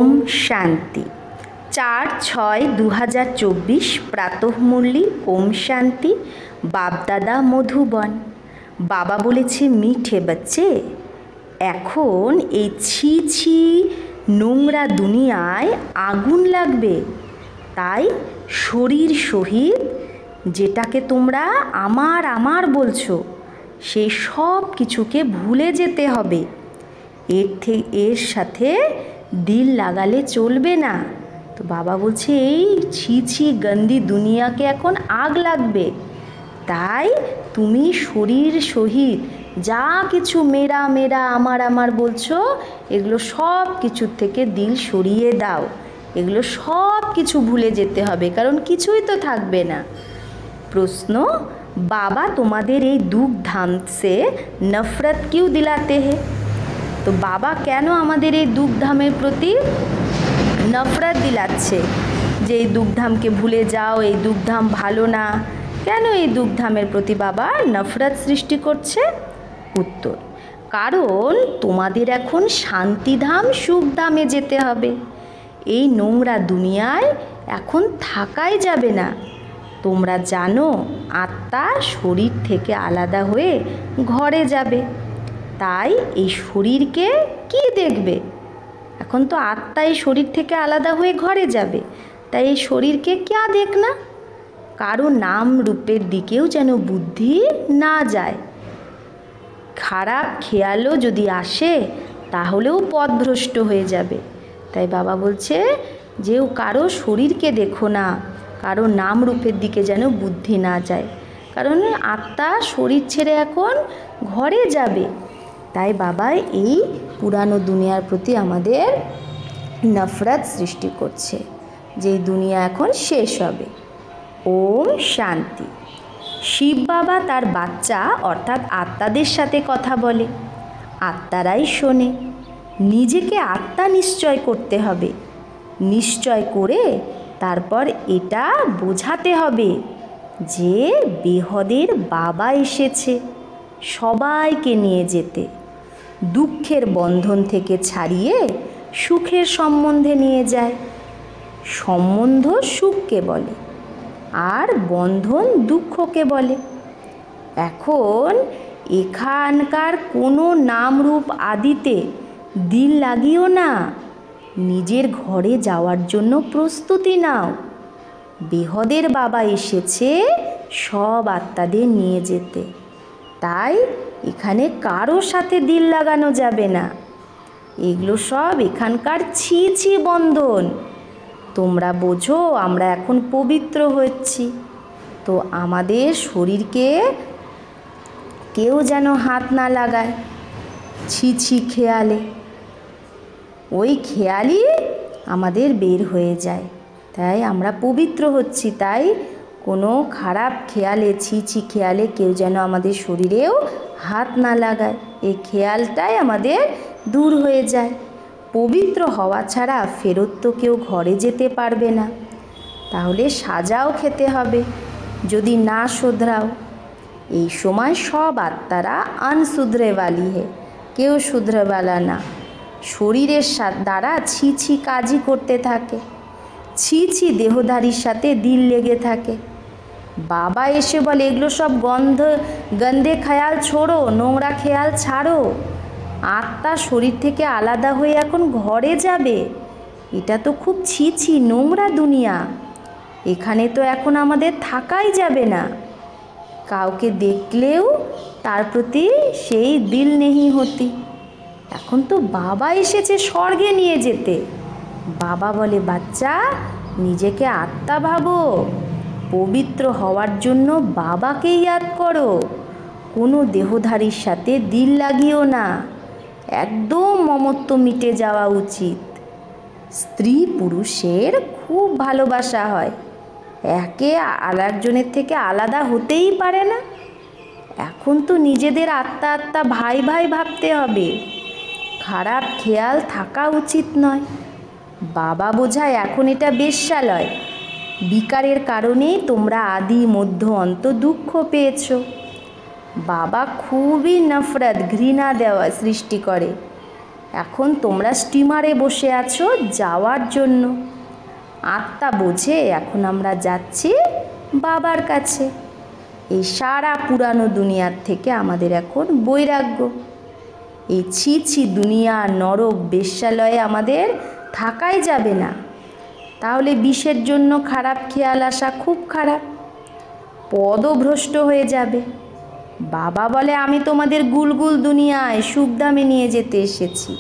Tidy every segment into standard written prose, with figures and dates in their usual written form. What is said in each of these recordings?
ओम शांति 4/6/2024 प्रातःमुरली ओम शांति बापदादा मधुबन। बाबा बोलेছে মিঠে বাচ্চে, এখন এই ছি ছি নোংরা দুনিয়ায় আগুন লাগবে, তাই শরীর সহিত যেটাকে তোমরা আমার আমার বলছো সেই সব কিছুকে ভুলে যেতে হবে। এর সাথে দিল লাগালে চলবে না। তো বাবা বলছে এই ছি ছি গন্দি দুনিয়াকে এখন আগ লাগবে, তাই তুমি শরীর সহিত যা কিছু মেরা মেরা আমার আমার বলছো এগুলো সব কিছুর থেকে দিল সরিয়ে দাও, এগুলো সব কিছু ভুলে যেতে হবে, কারণ কিছুই তো থাকবে না। প্রশ্ন, বাবা তোমাদের এই দুঃখ ধাম সে নফরত কিউ দিলাতে হে? তো বাবা কেন আমাদের এই দুঃখধামের প্রতি নফরত দিলাচ্ছে যে এই দুঃখধামকে ভুলে যাও, এই দুঃখধাম ভালো না? কেন এই দুঃখধামের প্রতি বাবা নফরত সৃষ্টি করছে? উত্তর, কারণ তোমাদের এখন শান্তিধাম সুখধামে যেতে হবে। এই নোংরা দুনিয়ায় এখন থাকাই যাবে না। তোমরা জানো আত্মা শরীর থেকে আলাদা হয়ে ঘরে যাবে, তাই এই শরীরকে কি দেখবে? এখন তো আত্মা এই শরীর থেকে আলাদা হয়ে ঘরে যাবে, তাই এই শরীরকে ক্যা দেখনা? কারো নাম রূপের দিকেও যেন বুদ্ধি না যায়। খারাপ খেয়ালও যদি আসে তাহলেও পথভ্রষ্ট হয়ে যাবে। তাই বাবা বলছে যে কারো শরীরকে দেখো না, কারো নাম রূপের দিকে যেন বুদ্ধি না যায়, কারণ আত্মা শরীর ছেড়ে এখন ঘরে যাবে। তাই বাবা এই পুরানো দুনিয়ার প্রতি আমাদের নফরত সৃষ্টি করছে যে দুনিয়া এখন শেষ হবে। ওম শান্তি। শিব বাবা তার বাচ্চা অর্থাৎ আত্মাদের সাথে কথা বলে, আত্মারাই শোনে। নিজেকে আত্মা নিশ্চয় করতে হবে, নিশ্চয় করে তারপর এটা বোঝাতে হবে যে বেহদের বাবা এসেছে সবাইকে নিয়ে যেতে, দুঃখের বন্ধন থেকে ছাড়িয়ে সুখের সম্বন্ধে নিয়ে যায়। সম্বন্ধ সুখকে বলে আর বন্ধন দুঃখকে বলে। এখন এখানকার কোনো নাম রূপ আদিতে দিল লাগিও না, নিজের ঘরে যাওয়ার জন্য প্রস্তুতি নাও। বেহদের বাবা এসেছে সব আত্মাদের নিয়ে যেতে, তাই এখানে কারো সাথে দিল লাগানো যাবে না। এগুলো সব এখানকার ছি ছি বন্ধন। তোমরা বোঝো আমরা এখন পবিত্র হচ্ছি, তো আমাদের শরীরকে কেউ যেন হাত না লাগায় ছি ছি খেয়ালে, ওই খেয়ালই আমাদের বের হয়ে যায়। তাই আমরা পবিত্র হচ্ছি, তাই কোনো খারাপ খেয়ালে ছি ছি খেয়ালে কেউ যেন আমাদের শরীরেও হাত না লাগায়, এই খেয়ালটাই আমাদের দূর হয়ে যায়। পবিত্র হওয়া ছাড়া ফেরত তো কেউ ঘরে যেতে পারবে না, তাহলে সাজাও খেতে হবে যদি না শোধরাও। এই সময় সব আত্মারা আনশুধরেওয়ালি হে, কেউ শুধরেওয়ালা না। শরীরের দ্বারা ছি ছি কাজই করতে থাকে, ছি ছি দেহধারীর সাথে দিল লেগে থাকে। বাবা এসে বলে এগুলো সব গন্ধে খেয়াল ছোড়ো, নোংরা খেয়াল ছাড়ো। আত্মা শরীর থেকে আলাদা হয়ে এখন ঘরে যাবে, এটা তো খুব ছি ছি নোংরা দুনিয়া, এখানে তো এখন আমাদের থাকাই যাবে না। কাউকে দেখলেও তার প্রতি সেই দিল নেহি হতি। এখন তো বাবা এসেছে স্বর্গে নিয়ে যেতে। বাবা বলে বাচ্চা নিজেকে আত্মা ভাবো, পবিত্র হওয়ার জন্য বাবাকে ইয়াদ করো, কোনো দেহধারীর সাথে দিল লাগিও না, একদম মমত্ব মিটে যাওয়া উচিত। স্ত্রী পুরুষের খুব ভালোবাসা হয়, একে আরেকজনের থেকে আলাদা হতেই পারে না। এখন তো নিজেদের আত্মা আত্মা ভাই ভাই ভাবতে হবে, খারাপ খেয়াল থাকা উচিত নয়। বাবা বোঝায় এখন এটা বেশ্যালয়, বিকারের কারণেই তোমরা আদি মধ্য অন্ত দুঃখ পেয়েছ। বাবা খুবই নফরত ঘৃণা দেওয়া সৃষ্টি করে, এখন তোমরা স্টিমারে বসে আছো যাওয়ার জন্য। আত্মা বোঝে এখন আমরা যাচ্ছি বাবার কাছে। এই সারা পুরানো দুনিয়ার থেকে আমাদের এখন বৈরাগ্য। এই ছি ছি দুনিয়া, নরক, বেশ্যালয়ে আমাদের থাকাই যাবে না। তাহলে বিষের জন্য খারাপ খেয়াল আসা খুব খারাপ, পদভ্রষ্ট হয়ে যাবে। বাবা বলে আমি তোমাদের গুলগুল দুনিয়ায় সুখধামে নিয়ে যেতে এসেছি।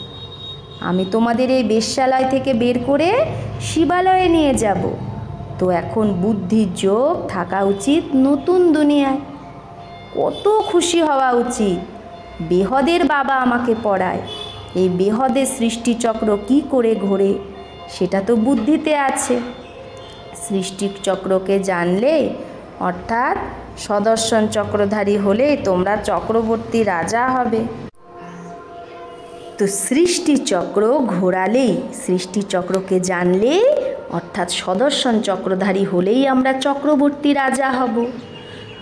আমি তোমাদের এই বেশ্যালয় থেকে বের করে শিবালয়ে নিয়ে যাব। তো এখন বুদ্ধির যোগ থাকা উচিত নতুন দুনিয়ায়। কত খুশি হওয়া উচিত। বেহদের বাবা আমাকে পড়ায়। এই বেহদের সৃষ্টিচক্র কি করে ঘোরে সেটা তো বুদ্ধিতে আছে। সৃষ্টিচক্রকে জানলে, অর্থাৎ সদর্শন চক্রধারী হলে তোমরা চক্রবর্তী রাজা হবে। তো সৃষ্টিচক্র ঘোরালেই, সৃষ্টিচক্রকে জানলে, অর্থাৎ সদর্শন চক্রধারী হলেই আমরা চক্রবর্তী রাজা হব।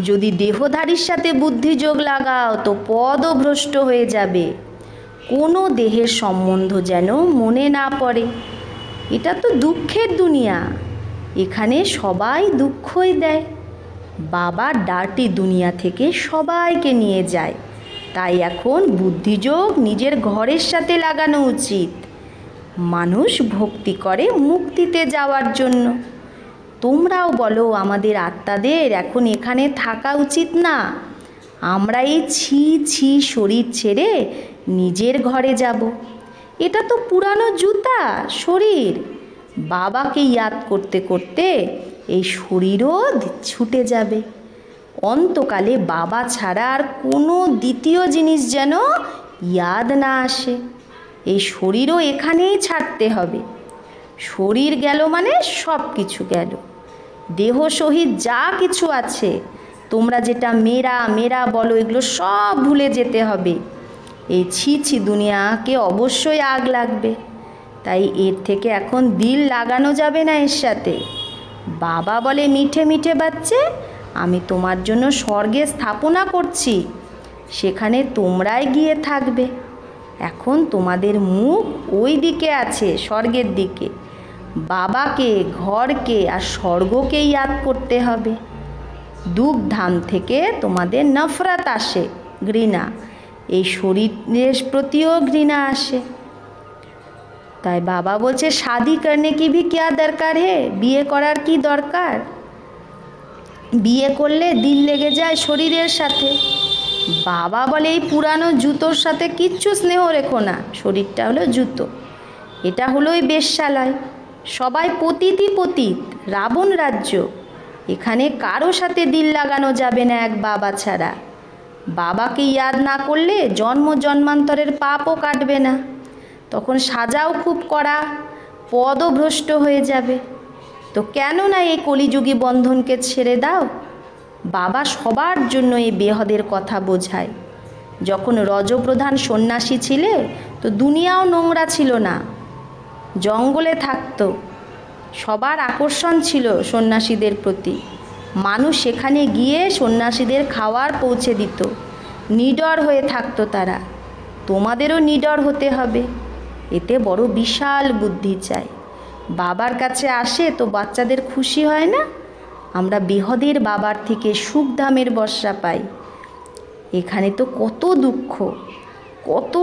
যদি দেহধারীর সাথে বুদ্ধিযোগ লাগাও তো পদও ভ্রষ্ট হয়ে যাবে। কোনো দেহের সম্বন্ধ যেন মনে না পড়ে। এটা তো দুঃখের দুনিয়া, এখানে সবাই দুঃখই দেয়। বাবা ডার্টি দুনিয়া থেকে সবাইকে নিয়ে যায়। তাই এখন বুদ্ধিযোগ নিজের ঘরের সাথে লাগানো উচিত। মানুষ ভক্তি করে মুক্তিতে যাওয়ার জন্য। তোমরাও বলো আমাদের আত্মাদের এখন এখানে থাকা উচিত না। আমরা এই ছি ছি শরীর ছেড়ে নিজের ঘরে যাব। এটা তো পুরানো জুতা শরীর। বাবাকে ইয়াদ করতে করতে এই শরীরও ছুটে যাবে। অন্তকালে বাবা ছাড়া আর কোনো দ্বিতীয় জিনিস যেন ইয়াদ না আসে। এই শরীরও এখানেই ছাড়তে হবে। শরীর গেল মানে সব কিছু গেল। দেহ সহিত যা কিছু আছে, তোমরা যেটা মেরা মেরা বলো, এগুলো সব ভুলে যেতে হবে। এই ছি ছি দুনিয়াকে অবশ্যই আগ লাগবে। তাই এর থেকে এখন দিল লাগানো যাবে না এর সাথে। বাবা বলে মিঠে মিঠে বাচ্চে, আমি তোমার জন্য স্বর্গে স্থাপনা করছি, সেখানে তোমরাই গিয়ে থাকবে। এখন তোমাদের মুখ ওই দিকে আছে, স্বর্গের দিকে। বাবাকে, ঘরকে আর স্বর্গকে ইয়াদ করতে হবে। দুঃখধাম থেকে তোমাদের নফরত আসে, ঘৃণা। এই শরীরের প্রতিও ঘৃণা আসে। তাই বাবা বলছে শাদি করনে কি ভি क्या দরকার হে, বিয়ে করার কি দরকার? বিয়ে করলে দিল লেগে যায় শরীরের সাথে। বাবা বলে এই পুরানো জুতোর সাথে কিচ্ছু স্নেহ রেখো না। শরীরটা হলো জুতো, এটা হলো ওই বেশ্যালয়। সবাই পতিতই পতিত, রাবণ রাজ্য। এখানে কারো সাথে দিল লাগানো যাবে না এক বাবা ছাড়া। বাবাকে ইয়াদ না করলে জন্ম জন্মান্তরের পাপও কাটবে না। তখন সাজাও খুব কড়া, পদও ভ্রষ্ট হয়ে যাবে। তো কেন না এই কলিযুগী বন্ধনকে ছেড়ে দাও। বাবা সবার জন্য এই বেহদের কথা বোঝায়। যখন রজপ্রধান সন্ন্যাসী ছিলে তো দুনিয়াও নোংরা ছিল না, জঙ্গলে থাকতো। সবার আকর্ষণ ছিল সন্ন্যাসীদের প্রতি। মানুষ সেখানে গিয়ে সন্ন্যাসীদের খাবার পৌঁছে দিত। নিডর হয়ে থাকতো তারা। তোমাদেরও নিডর হতে হবে। এতে বড় বিশাল বুদ্ধি চাই। বাবার কাছে আসে তো বাচ্চাদের খুশি হয় না? আমরা বেহদের বাবার থেকে সুখধামের বর্ষা পাই। এখানে তো কত দুঃখ, কত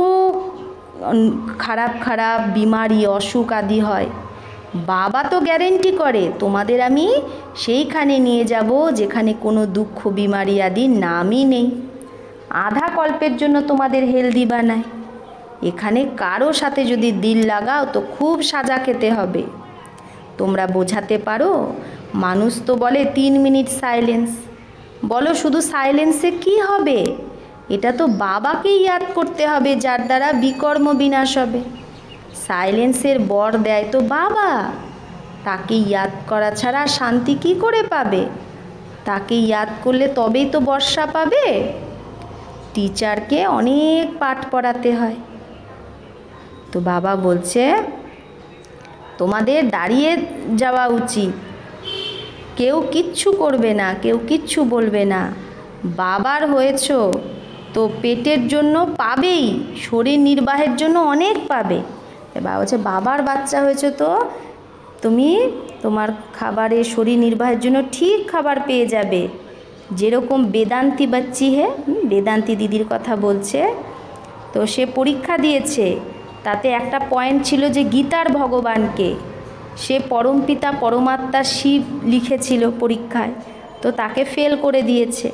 খারাপ খারাপ বিমারি, অসুখ আদি হয়। বাবা তো গ্যারেন্টি করে তোমাদের আমি সেইখানে নিয়ে যাব যেখানে কোনো দুঃখ বিমারি আদি নামই নেই। আধা কল্পের জন্য তোমাদের হেলদি বানায়। এখানে কারো সাথে যদি দিল লাগাও তো খুব সাজা খেতে হবে। তোমরা বোঝাতে পারো? মানুষ তো বলে 3 মিনিট সাইলেন্স। বলো শুধু সাইলেন্সে কি হবে? এটা তো বাবাকেই ইয়াদ করতে হবে, যার দ্বারা বিকর্ম বিনাশ হবে। সাইলেন্সের বর দেয় তো বাবা। তাকে ইয়াদ করা ছাড়া শান্তি কি করে পাবে? তাকে ইয়াদ করলে তবেই তো বর্ষা পাবে। টিচারকে অনেক পাঠ পড়াতে হয়। তো বাবা বলছে তোমাদের দাঁড়িয়ে যাওয়া উচিত। কেউ কিচ্ছু করবে না, কেউ কিচ্ছু বলবে না। বাবার হয়েছো তো তো পেটের জন্য পাবেই, শরীর নির্বাহের জন্য অনেক পাবে। বাবা বলছে বাবার বাচ্চা হয়েছে তো তুমি তোমার খাবারের শরীর নির্বাহের জন্য ঠিক খাবার পেয়ে যাবে। যেরকম বেদান্তি বাচ্চি বেদান্তি দিদির কথা বলছে, তো সে পরীক্ষা দিয়েছে, তাতে একটা পয়েন্ট ছিল যে গীতার ভগবানকে সে পরমপিতা পরমাত্মা শিব লিখেছিল পরীক্ষায়, তো তাকে ফেল করে দিয়েছে।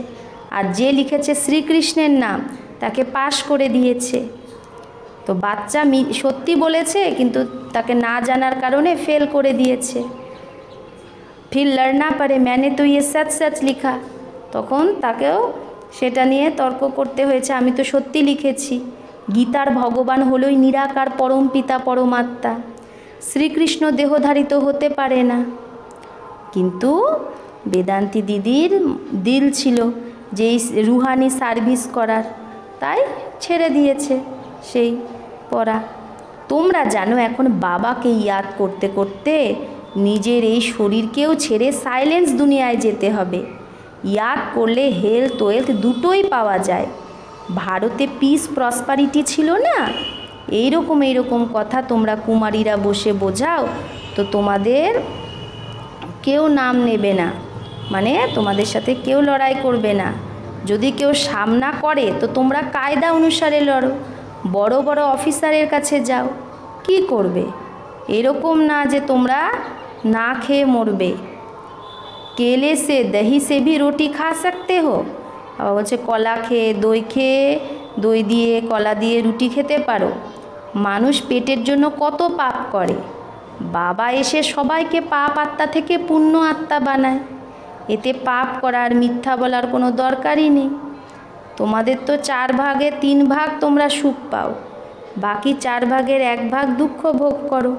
আর যে লিখেছে শ্রীকৃষ্ণের নাম তাকে পাশ করে দিয়েছে। তো বাচ্চা সত্যি বলেছে, কিন্তু তাকে না জানার কারণে ফেল করে দিয়েছে। ফির লড়না পারে मैंने तो ये सच सच লিখা, তখন তাকেও সেটা নিয়ে তর্ক করতে হয়েছে, আমি তো সত্যি লিখেছি। গীতার ভগবান হলোই নিরাকার পরম পিতা পরমাত্মা, শ্রীকৃষ্ণ দেহধারিত হতে পারে না। কিন্তু বেদান্তি দিদির দিল ছিল যে রুহানি সার্ভিস করার, তাই ছেড়ে দিয়েছে সেই পড়া। তোমরা জানো এখন বাবাকে ইয়াদ করতে করতে নিজের এই শরীরকেও ছেড়ে সাইলেন্স দুনিয়ায় যেতে হবে। ইয়াদ করলে হেলথ ওয়েলথ দুটোই পাওয়া যায়। ভারতে পিস প্রসপারিটি ছিল না, এইরকম কথা তোমরা কুমারীরা বসে বোঝাও, তো তোমাদের কেউ নাম নেবে না, মানে তোমাদের সাথে কেউ লড়াই করবে না। যদি কেউ সামনা করে তো তোমরা কায়দা অনুসারে লড়ো, বড় বড় অফিসারের কাছে যাও। কি করবে? এরকম না যে তোমরা না খেয়ে মরবে। কেলে সে দহি সে ভি রুটি খা সকতে হো। আবার বলছে কলা খেয়ে দই দিয়ে কলা দিয়ে রুটি খেতে পারো। মানুষ পেটের জন্য কত পাপ করে, বাবা এসে সবাইকে পাপ আত্মা থেকে পুণ্য আত্মা বানায়। এতে পাপ করার মিথ্যা বলার কোনো দরকারই নেই। তোমাদের তো 4 ভাগে 3 ভাগ তোমরা সুখ পাও, বাকি 4 ভাগের 1 ভাগ দুঃখ ভোগ করো।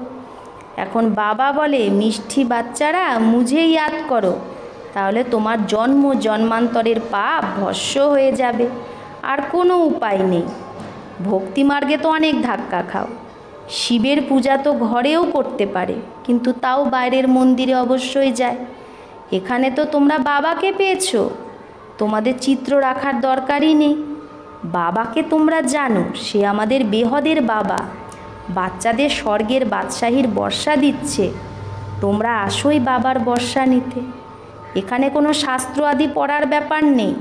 এখন বাবা বলে মিষ্টি বাচ্চারা মুঝে ইয়াদ করো, তাহলে তোমার জন্ম জন্মান্তরের পাপ ভস্য হয়ে যাবে, আর কোনো উপায় নেই। ভক্তি মার্গে তো অনেক ধাক্কা খাও। শিবের পূজা তো ঘরেও করতে পারে, কিন্তু তাও বাইরের মন্দিরে অবশ্যই যায়। এখানে তো তোমরা বাবাকে পেয়েছো, তোমাদের চিত্র রাখার দরকারই নেই। বাবাকে তোমরা জানো, সে আমাদের বেহদের বাবা, বাচ্চাদের স্বর্গের বাদশাহীর বর্ষা দিচ্ছে। তোমরা আসোই বাবার বর্ষা নিতে। এখানে কোনো শাস্ত্র আদি পড়ার ব্যাপার নেই,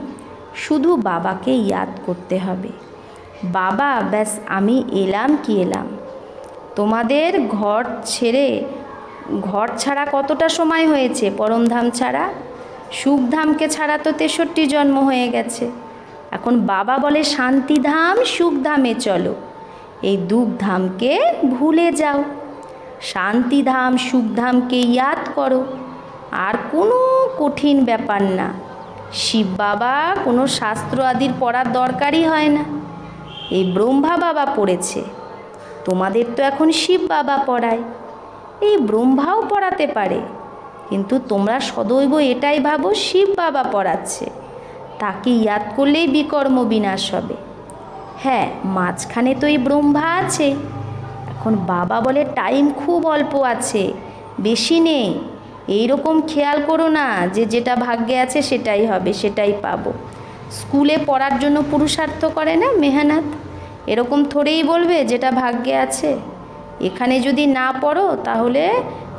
শুধু বাবাকে ইয়াদ করতে হবে। বাবা ব্যাস আমি এলাম কি এলাম। তোমাদের ঘর ছাড়া কতটা সময় হয়েছে? পরমধাম ছাড়া, সুখধামকে ছাড়া তো 63 জন্ম হয়ে গেছে। এখন বাবা বলে শান্তিধাম সুখধামে চলো, এই দুঃখধামকে ভুলে যাও, শান্তিধাম সুখধামকে ইয়াদ করো। আর কোনো কঠিন ব্যাপার না। শিব বাবা কোনো শাস্ত্র আদির পড়ার দরকারই হয় না। এই ব্রহ্মা বাবা পড়েছে, তোমাদের তো এখন শিব বাবা পড়ায়। এই ব্রহ্মাও পড়াতে পারে, কিন্তু তোমরা সদৈব এটাই ভাবো শিব বাবা পড়াচ্ছে, তাকে ইয়াদ করলেই বিকর্ম বিনাশ হবে। হ্যাঁ, মাঝখানে তো এই ব্রহ্মা আছে। এখন বাবা বলে টাইম খুব অল্প আছে, বেশি নেই। এইরকম খেয়াল করো না যে যেটা ভাগ্যে আছে সেটাই হবে, সেটাই পাবো। স্কুলে পড়ার জন্য পুরুষার্থ করে না, মেহনত, এরকম থোড়েই বলবে যেটা ভাগ্যে আছে। এখানে যদি না পড়ো তাহলে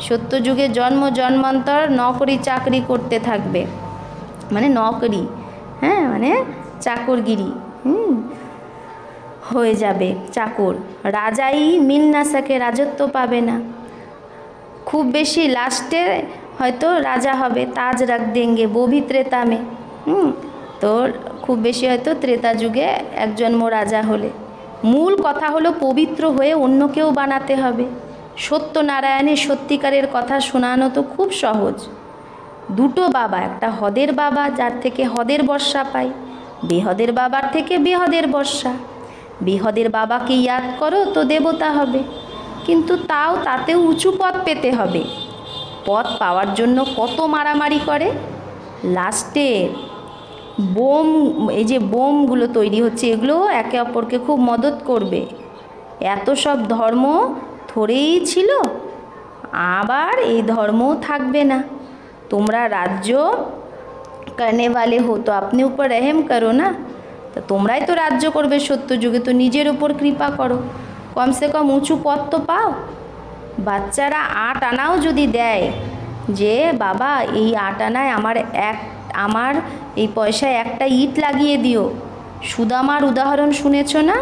সত্যযুগে জন্ম জন্মান্তর নকরি চাকরি করতে থাকবে, মানে নকরি, হ্যাঁ মানে চাকরগিরি হয়ে যাবে, চাকর। রাজাই মিল না সকে, রাজত্ব পাবে না। খুব বেশি লাস্টে হয়তো রাজা হবে, তাজ রাখ দেঙ্গে वो भी त्रेता में। তো খুব বেশি হয়তো ত্রেতা যুগে এক জন্ম রাজা হলে। মূল কথা হলো পবিত্র হয়ে অন্যকেও বানাতে হবে। সত্যনারায়ণের সত্যিকারের কথা শোনানো তো খুব সহজ। দুটো বাবা, একটা হদের বাবা যার থেকে হদের বর্ষা পাই, বেহদের বাবার থেকে বেহদের বর্ষা। বেহদের বাবাকে ইয়াদ করো তো দেবতা হবে, কিন্তু তাতেও উঁচু পদ পেতে হবে। পদ পাওয়ার জন্য কত মারামারি করে। লাস্টে বোম, এই যে বোমগুলো তৈরি হচ্ছে, এগুলো একে অপরকে খুব মদত করবে। এত সব ধর্ম থোড়েই ছিল, আবার এই ধর্মও থাকবে না। তোমরা রাজ্য करने वाले हो तो अपने ऊपर रहम करो ना। তা তোমরাই তো রাজ্য করবে সত্যযুগে, তো নিজের ওপর কৃপা করো, কমসে কম উঁচু পথ তো পাও। বাচ্চারা 8 আনাও যদি দেয় যে বাবা এই 8 আনায় আমার এই পয়সায় একটা ইট লাগিয়ে দিও। সুদামার উদাহরণ শুনেছ না?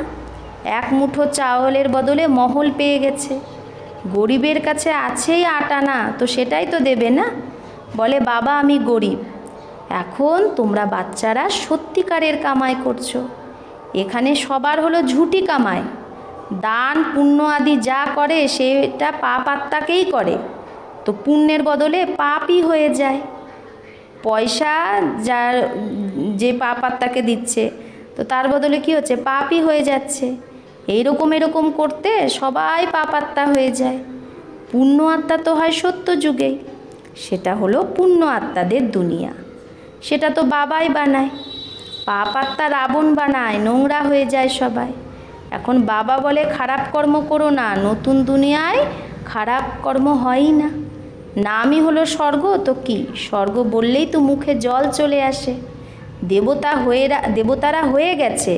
1 মুঠো চাউলের বদলে মহল পেয়ে গেছে। গরিবের কাছে আছেই 8 আনা, তো সেটাই তো দেবে না। বলে বাবা আমি গরিব। এখন তোমরা বাচ্চারা সত্যিকারের কামাই করছো। এখানে সবার হলো ঝুটি কামাই। দান পুণ্য আদি যা করে সেটা পাপ আত্মাকেই করে, তো পুণ্যের বদলে পাপই হয়ে যায়। পয়সা যার যে পাপ আত্মাকে দিচ্ছে, তো তার বদলে কি হচ্ছে? পাপই হয়ে যাচ্ছে। এরকম করতে সবাই পাপ আত্মা হয়ে যায়। পুণ্য আত্মা তো হয় সত্য যুগেই, সেটা হলো পুণ্য আত্মাদের দুনিয়া। সেটা তো বাবাই বানায়। পাপ আত্মা রাবণ বানায়, নোংরা হয়ে যায় সবাই। এখন বাবা বলে খারাপ কর্ম করো না, নতুন দুনিয়ায় খারাপ কর্ম হয়ই না। নামই হলো স্বর্গ, তো কি স্বর্গ বললেই তো মুখে জল চলে আসে। দেবতারা হয়ে গেছে,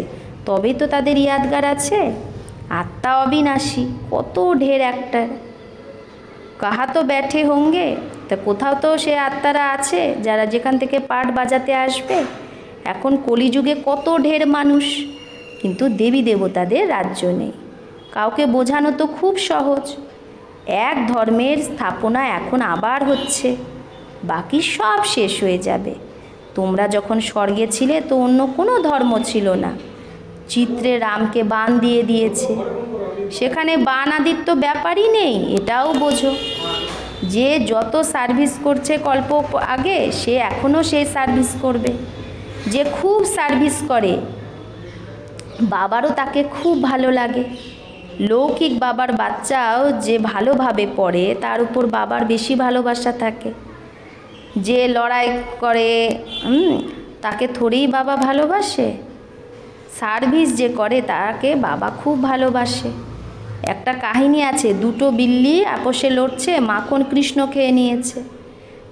তবেই তো তাদের ইয়াদগার আছে। আত্মা অবিনাশী, কত ঢের একটার কাহা তো ব্যাঠে হোঙ্গে, তা কোথাও তো সে আত্মারা আছে যারা যেখান থেকে পাঠ বাজাতে আসবে। এখন কলিযুগে কত ঢের মানুষ, কিন্তু দেবী দেবতাদের রাজ্য নেই। কাউকে বোঝানো তো খুব সহজ। এক ধর্মের স্থাপনা এখন আবার হচ্ছে, বাকি সব শেষ হয়ে যাবে। তোমরা যখন স্বর্গে ছিলে তো অন্য কোনো ধর্ম ছিল না। চিত্রে রামকে বান দিয়ে দিয়েছে, সেখানে বান আদির তো ব্যাপারই নেই, এটাও বোঝো। যে যত সার্ভিস করছে কল্প আগে, সে এখনও সেই সার্ভিস করবে। যে খুব সার্ভিস করে, বাবারও তাকে খুব ভালো লাগে। লৌকিক বাবার বাচ্চাও যে ভালোভাবে পড়ে, তার উপর বাবার বেশি ভালোবাসা থাকে। যে লড়াই করে তাকে থোড়েই বাবা ভালোবাসে। সার্ভিস যে করে তাকে বাবা খুব ভালোবাসে। একটা কাহিনী আছে, 2টো বিল্লি আপোষে লড়ছে, মাখন কৃষ্ণ খেয়ে নিয়েছে।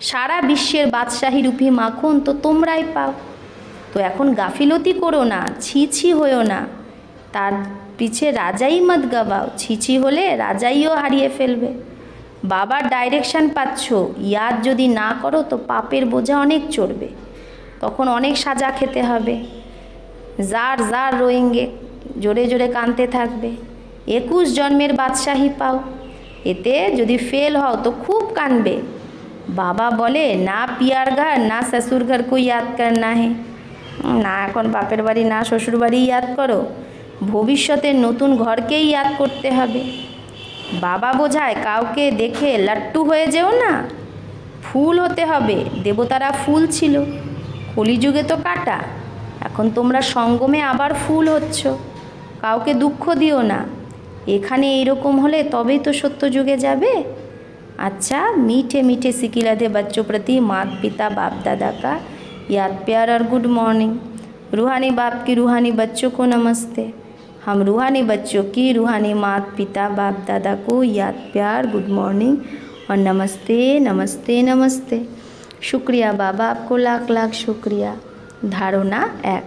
সারা বিশ্বের বাদশাহী রূপী মাখন তো তোমরাই পাও। তো এখন গাফিলতি করো না, ছি হয়েও না। তার পিছে রাজাই মত গাবাও, ছি হলে রাজাইও হারিয়ে ফেলবে। বাবার ডাইরেকশন পাচ্ছ, ইয়াদ যদি না করো তো পাপের বোঝা অনেক চড়বে, তখন অনেক সাজা খেতে হবে। জার রোয়েঙ্গে, জোরে জোরে কাঁদতে থাকবে। 21 জন্মের বাদশাহী পাও, এতে যদি ফেল হও তো খুব কাঁদবে। বাবা বলে না পিয়ার ঘর না শ্বশুর ঘর কো ইয়াদ করনা হে, না এখন বাপের বাড়ি না শ্বশুর বাড়ি ইয়াদ করো, ভবিষ্যতের নতুন ঘরকেই ইয়াদ করতে হবে। বাবা বোঝায় কাউকে দেখে লাট্টু হয়ে যেও না, ফুল হতে হবে। দেবতারা ফুল ছিল, কলিযুগে তো কাটা। এখন তোমরা সঙ্গমে আবার ফুল হচ্ছ। কাউকে দুঃখ দিও না। এখানে এইরকম হলে তবেই তো সত্যযুগে যাবে। अच्छा, मीठे मीठे सिकिलाधे बच्चों प्रति माता पिता बाप दादा का याद प्यार और गुड मॉर्निंग। रूहानी बाप की रूहानी बच्चों को नमस्ते। हम रूहानी बच्चों की रूहानी माता पिता बाप दादा को याद प्यार गुड मॉर्निंग और नमस्ते नमस्ते नमस्ते। शुक्रिया बाबा, आपको लाख लाख शुक्रिया। धारणा 1,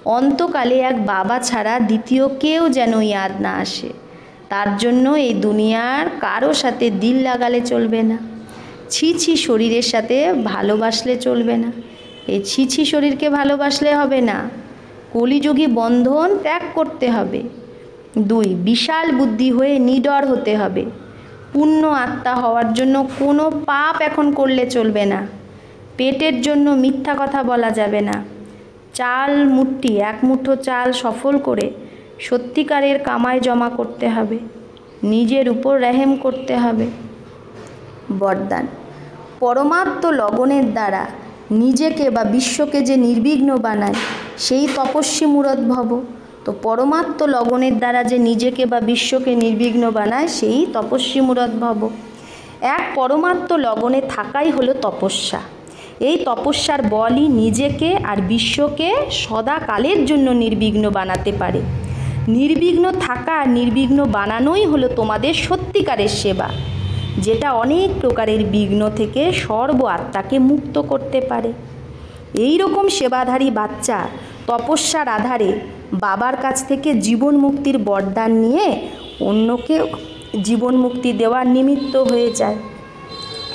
অন্তকালে এক বাবা ছাড়া দ্বিতীয় কেউ যেন ইয়াদ না আসে। তার জন্য এই দুনিয়ার কারো সাথে দিল লাগালে চলবে না। ছি শরীরের সাথে ভালোবাসলে চলবে না। এই ছি শরীরকে ভালোবাসলে হবে না, কলিযুগী বন্ধন ত্যাগ করতে হবে। 2, বিশাল বুদ্ধি হয়ে নিডর হতে হবে। পূর্ণ আত্মা হওয়ার জন্য কোনো পাপ এখন করলে চলবে না। পেটের জন্য মিথ্যা কথা বলা যাবে না। চাল মুঠি, 1 মুঠো চাল সফল করে সত্যিকারের কামাই জমা করতে হবে। নিজের উপর রহম করতে হবে। বরদান, পরমাত্ম লগনের দ্বারা নিজেকে বা বিশ্বকে যে নির্বিঘ্ন বানায় সেই তপস্বী মূরত ভব। তো পরমাত্ম লগনের দ্বারা যে নিজেকে বা বিশ্বকে নির্বিঘ্ন বানায় সেই তপস্বী মূরত ভব। এক পরমাত্ম লগনে থাকাই হলো তপস্যা। এই তপস্যার বলই নিজেকে আর বিশ্বকে সদাকালের জন্য নির্বিঘ্ন বানাতে পারে। নির্বিঘ্ন থাকা আর নির্বিঘ্ন বানানোই হলো তোমাদের সত্যিকারের সেবা, যেটা অনেক প্রকারের বিঘ্ন থেকে সর্ব আত্মাকে মুক্ত করতে পারে। এই রকম সেবাধারী বাচ্চা তপস্যার আধারে বাবার কাছ থেকে জীবন মুক্তির বরদান নিয়ে অন্যকে জীবন মুক্তি দেওয়ার নিমিত্ত হয়ে যায়।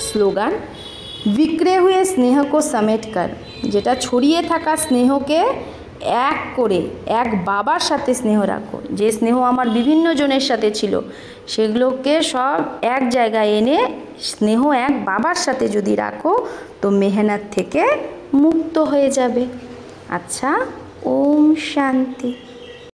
স্লোগান, বিক্রে হুয়ে স্নেহকো সমেটকর, যেটা ছড়িয়ে থাকা স্নেহকে এক করে এক বাবার সাথে স্নেহ রাখো। যে স্নেহ আমার বিভিন্ন জনের সাথে ছিল সেগুলোকে সব এক জায়গায় এনে স্নেহ এক বাবার সাথে যদি রাখো তো মেহনত থেকে মুক্ত হয়ে যাবে। আচ্ছা, ওম শান্তি।